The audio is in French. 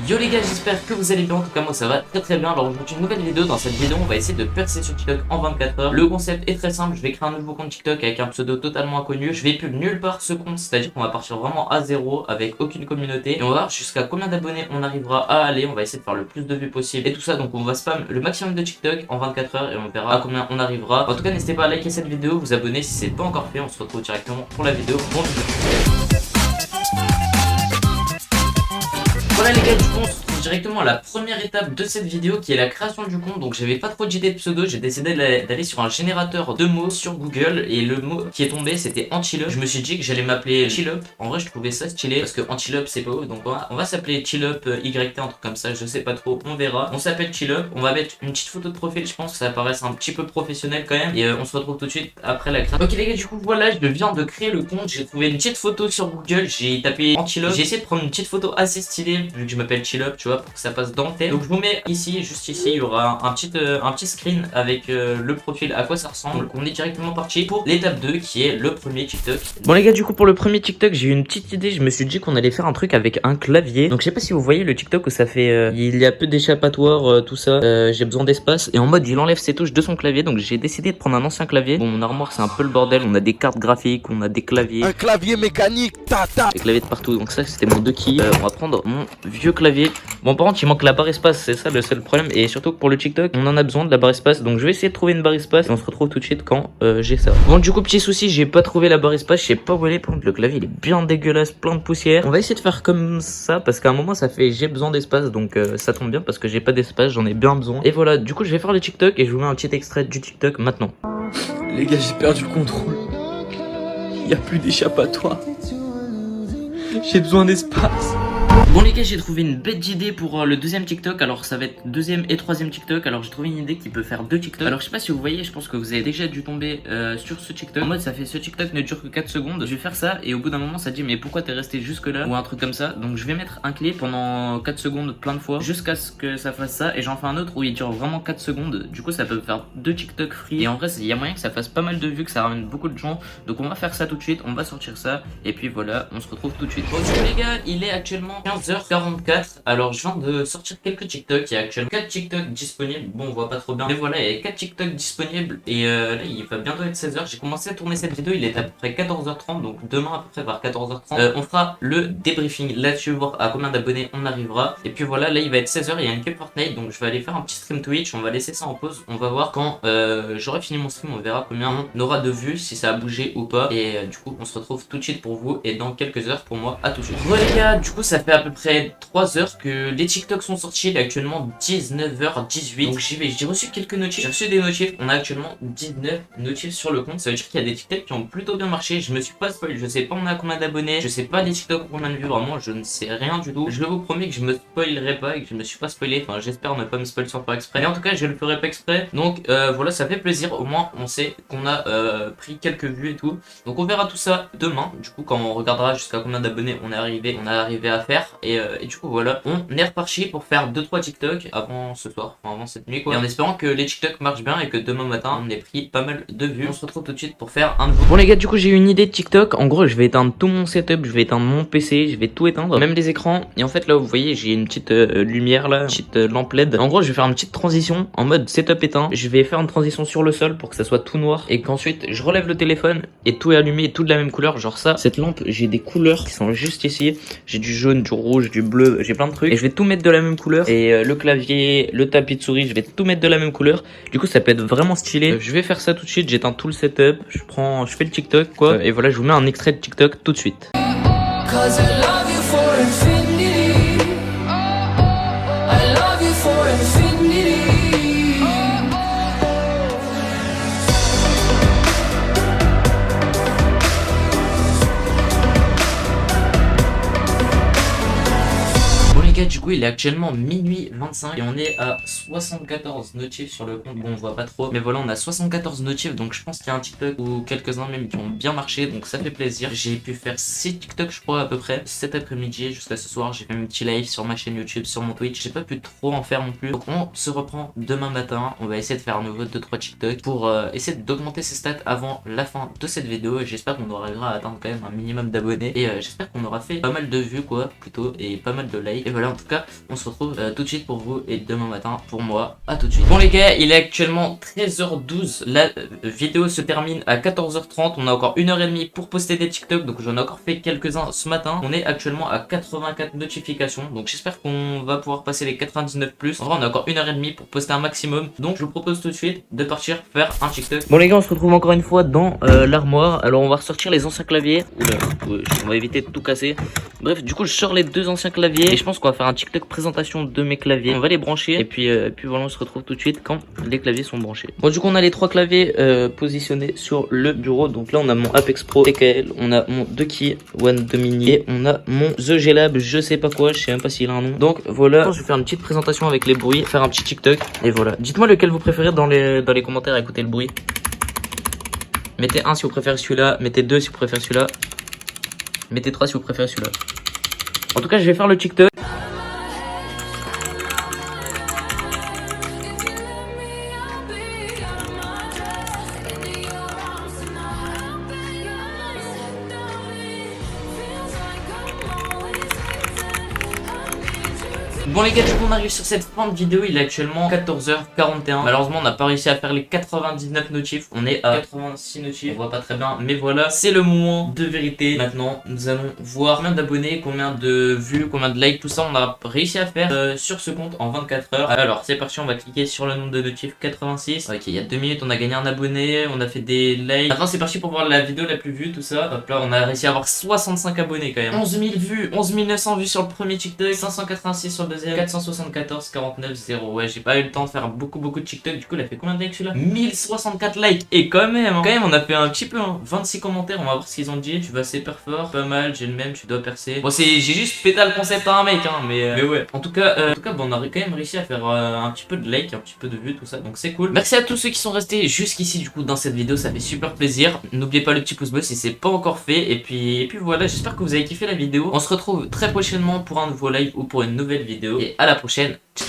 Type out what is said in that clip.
Yo les gars, j'espère que vous allez bien. En tout cas moi ça va très très bien. Alors aujourd'hui une nouvelle vidéo. Dans cette vidéo on va essayer de percer sur TikTok en 24 heures. Le concept est très simple, je vais créer un nouveau compte TikTok avec un pseudo totalement inconnu. Je vais pub nulle part ce compte, c'est à dire qu'on va partir vraiment à zéro avec aucune communauté. Et on va voir jusqu'à combien d'abonnés on arrivera à aller. On va essayer de faire le plus de vues possible et tout ça. Donc on va spam le maximum de TikTok en 24 heures et on verra à combien on arrivera. En tout cas n'hésitez pas à liker cette vidéo, vous abonner si c'est pas encore fait. On se retrouve directement pour la vidéo. Bon vidéo. Voilà les gars, du coup on se retrouve directement à la première étape de cette vidéo qui est la création du compte. Donc j'avais pas trop d'idées de pseudo, j'ai décidé d'aller sur un générateur de mots sur Google et le mot qui est tombé c'était Antilope. Je me suis dit que j'allais m'appeler Chillup. En vrai je trouvais ça stylé parce que Antilope c'est pas ouf, donc on va s'appeler Chillup YT, un truc comme ça, je sais pas trop, on verra. On s'appelle Chillup, on va mettre une petite photo de profil, je pense que ça paraisse un petit peu professionnel quand même et on se retrouve tout de suite après la création. Ok les gars, du coup voilà, je viens de créer le compte, j'ai trouvé une petite photo sur Google, j'ai tapé Antilope, j'ai essayé de prendre une petite photo assez stylée vu que je m'appelle Chillup, tu vois, pour que ça passe dans le thème. Donc je vous mets ici, juste ici, il y aura un petit screen avec le profil, à quoi ça ressemble. Donc on est directement parti pour l'étape 2 qui est le premier TikTok. Bon les gars, du coup pour le premier TikTok j'ai eu une petite idée, je me suis dit qu'on allait faire un truc avec un clavier. Donc je sais pas si vous voyez le TikTok où ça fait il y a peu d'échappatoire, tout ça, j'ai besoin d'espace et en mode il enlève ses touches de son clavier. Donc j'ai décidé de prendre un ancien clavier. Bon mon armoire c'est un peu le bordel, on a des cartes graphiques, on a des claviers, un clavier mécanique, tata, des claviers de partout. Donc ça c'était mon 2 keys. On va prendre mon vieux clavier. Bon par contre il manque la barre espace, c'est ça le seul problème. Et surtout que pour le TikTok on en a besoin de la barre espace. Donc je vais essayer de trouver une barre espace et on se retrouve tout de suite quand j'ai ça. Bon du coup petit souci, j'ai pas trouvé la barre espace, je sais pas où elle est. Par contre le clavier il est bien dégueulasse, plein de poussière. On va essayer de faire comme ça parce qu'à un moment ça fait j'ai besoin d'espace. Donc ça tombe bien parce que j'ai pas d'espace, j'en ai bien besoin. Et voilà, du coup je vais faire le TikTok et je vous mets un petit extrait du TikTok maintenant. Les gars, j'ai perdu le contrôle. Il y a plus d'échappatoire. J'ai besoin d'espace. Bon les gars, j'ai trouvé une bête d'idée pour le deuxième TikTok. Alors ça va être deuxième et troisième TikTok. Alors j'ai trouvé une idée qui peut faire 2 TikTok. Alors je sais pas si vous voyez, je pense que vous avez déjà dû tomber sur ce TikTok. En mode ça fait ce TikTok ne dure que 4 secondes. Je vais faire ça et au bout d'un moment ça dit mais pourquoi t'es resté jusque là, ou un truc comme ça. Donc je vais mettre un clip pendant 4 secondes plein de fois jusqu'à ce que ça fasse ça. Et j'en fais un autre où il dure vraiment 4 secondes. Du coup ça peut faire 2 TikTok free. Et en vrai il y a moyen que ça fasse pas mal de vues, que ça ramène beaucoup de gens. Donc on va faire ça tout de suite, on va sortir ça. Et puis voilà, on se retrouve tout de suite. Bon du coup les gars, il est actuellement 15h44. Alors je viens de sortir quelques TikTok. Il y a actuellement 4 TikTok disponibles. Bon on voit pas trop bien, mais voilà, il y a 4 TikTok disponibles. Et là il va bientôt être 16h. J'ai commencé à tourner cette vidéo, il est à peu près 14h30. Donc demain à peu près vers 14h30 on fera le débriefing là-dessus, voir à combien d'abonnés on arrivera. Et puis voilà, là il va être 16h, il y a une queue Fortnite. Donc je vais aller faire un petit stream Twitch. On va laisser ça en pause, on va voir quand j'aurai fini mon stream. On verra combien on aura de vues, si ça a bougé ou pas. Et du coup on se retrouve tout de suite pour vous et dans quelques heures pour moi. À tout de suite. Bon les gars, du coup ça fait à peu près 3 heures que les TikTok sont sortis. Il est actuellement 19h18. Donc j'ai reçu quelques notifs. J'ai reçu des notifs. On a actuellement 19 notifs sur le compte. Ça veut dire qu'il y a des TikTok qui ont plutôt bien marché. Je me suis pas spoil. Je sais pas on a combien d'abonnés. Je sais pas les TikTok combien de vues. Vraiment, je ne sais rien du tout. Je vous promets que je me spoilerai pas et que je me suis pas spoilé. Enfin, j'espère ne pas me spoiler sans faire exprès. Mais en tout cas, je le ferai pas exprès. Donc voilà, ça fait plaisir. Au moins, on sait qu'on a pris quelques vues et tout. Donc on verra tout ça demain. Du coup, quand on regardera jusqu'à combien d'abonnés on est arrivé à faire. Et du coup, voilà. On est reparti pour faire 2-3 TikTok avant ce soir, enfin avant cette nuit quoi. Et en espérant que les TikTok marchent bien et que demain matin on ait pris pas mal de vues. On se retrouve tout de suite pour faire un nouveau. Bon les gars, du coup j'ai eu une idée de TikTok. En gros je vais éteindre tout mon setup, je vais éteindre mon PC, je vais tout éteindre, même les écrans. Et en fait là vous voyez j'ai une petite lumière là, une petite lampe LED. En gros je vais faire une petite transition en mode setup éteint. Je vais faire une transition sur le sol pour que ça soit tout noir et qu'ensuite je relève le téléphone et tout est allumé et tout de la même couleur. Genre ça, cette lampe j'ai des couleurs qui sont juste ici. J'ai du jaune, du rouge, du bleu, j'ai plein de trucs. Et je vais tout mettre de la même couleur. Et le clavier, le tapis de souris, je vais tout mettre de la même couleur. Du coup ça peut être vraiment stylé. Je vais faire ça tout de suite, j'éteins tout le setup. Je fais le TikTok quoi. Et voilà, je vous mets un extrait de TikTok tout de suite. Du coup il est actuellement minuit 25 et on est à 74 notifs sur le compte. Bon on voit pas trop, mais voilà on a 74 notifs. Donc je pense qu'il y a un TikTok ou quelques-uns même qui ont bien marché, donc ça fait plaisir. J'ai pu faire 6 TikTok je crois à peu près cet après-midi jusqu'à ce soir. J'ai fait un petit live sur ma chaîne YouTube, sur mon Twitch. J'ai pas pu trop en faire non plus. Donc on se reprend demain matin. On va essayer de faire un nouveau 2-3 TikTok pour essayer d'augmenter ses stats avant la fin de cette vidéo. Et j'espère qu'on arrivera à atteindre quand même un minimum d'abonnés. Et j'espère qu'on aura fait pas mal de vues quoi plutôt, et pas mal de likes. Et voilà, voilà, en tout cas, on se retrouve tout de suite pour vous et demain matin pour moi. À tout de suite. Bon les gars, il est actuellement 13h12. La vidéo se termine à 14h30. On a encore 1h30 pour poster des TikTok. Donc j'en ai encore fait quelques-uns ce matin. On est actuellement à 84 notifications. Donc j'espère qu'on va pouvoir passer les 99 plus. En vrai, on a encore 1h30 pour poster un maximum. Donc je vous propose tout de suite de partir faire un TikTok. Bon les gars, on se retrouve encore une fois dans l'armoire. Alors on va ressortir les anciens claviers. Oula, on va éviter de tout casser. Bref, du coup je sors les deux anciens claviers et je pense qu'on va faire un TikTok présentation de mes claviers. On va les brancher et puis voilà, on se retrouve tout de suite quand les claviers sont branchés. Bon, du coup on a les trois claviers positionnés sur le bureau. Donc là on a mon Apex Pro TKL, on a mon Ducky One 2 Mini et on a mon The G-Lab, je sais pas quoi, je sais même pas s'il a un nom. Donc voilà, je vais faire une petite présentation avec les bruits, faire un petit TikTok et voilà. Dites-moi lequel vous préférez dans les commentaires, écoutez le bruit. Mettez 1 si vous préférez celui-là, mettez 2 si vous préférez celui-là, mettez 3 si vous préférez celui-là. En tout cas, je vais faire le TikTok. Bon les gars, du coup on arrive sur cette fin de vidéo, il est actuellement 14h41. Malheureusement on n'a pas réussi à faire les 99 notifs, on est à 86 notifs, on voit pas très bien, mais voilà, c'est le moment de vérité. Maintenant nous allons voir combien d'abonnés, combien de vues, combien de likes, tout ça on a réussi à faire sur ce compte en 24 heures. Alors c'est parti, on va cliquer sur le nombre de notifs, 86. Ok, il y a 2 minutes on a gagné un abonné, on a fait des likes. Maintenant c'est parti pour voir la vidéo la plus vue, tout ça. Hop là, on a réussi à avoir 65 abonnés quand même. 11 000 vues, 11 900 vues sur le premier TikTok, 586 sur le deuxième, 474, 49, 0. Ouais, j'ai pas eu le temps de faire beaucoup de TikTok. Du coup, il a fait combien de likes celui-là? 1064 likes. Et quand même, on a fait un petit peu, 26 commentaires. On va voir ce qu'ils ont dit. Tu vas super fort. Pas mal, j'ai le même, tu dois percer. Bon, j'ai juste pété le concept à un mec, mais ouais. En tout cas, bon, on a quand même réussi à faire un petit peu de likes, un petit peu de vues, tout ça. Donc c'est cool. Merci à tous ceux qui sont restés jusqu'ici, du coup, dans cette vidéo. Ça fait super plaisir. N'oubliez pas le petit pouce bleu si c'est pas encore fait. Et puis voilà, j'espère que vous avez kiffé la vidéo. On se retrouve très prochainement pour un nouveau live ou pour une nouvelle vidéo. Et à la prochaine. Ciao.